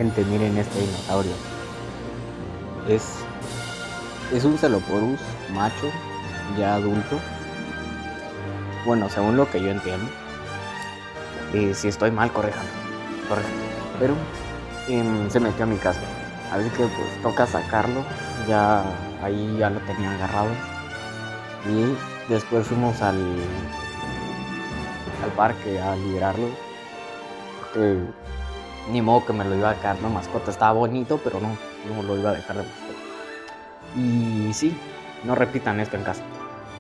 Gente, miren este dinosaurio. Es, es un Celoporus macho, ya adulto. Bueno, según lo que yo entiendo. Si estoy mal, corríjame. Pero se metió a mi casa. Así que pues toca sacarlo. Ya ahí ya lo tenía agarrado. Y después fuimos al parque a liberarlo. Porque ni modo que me lo iba a dejar, no, mascota. Estaba bonito, pero no lo iba a dejar de mascota. Y sí, no repitan esto en casa.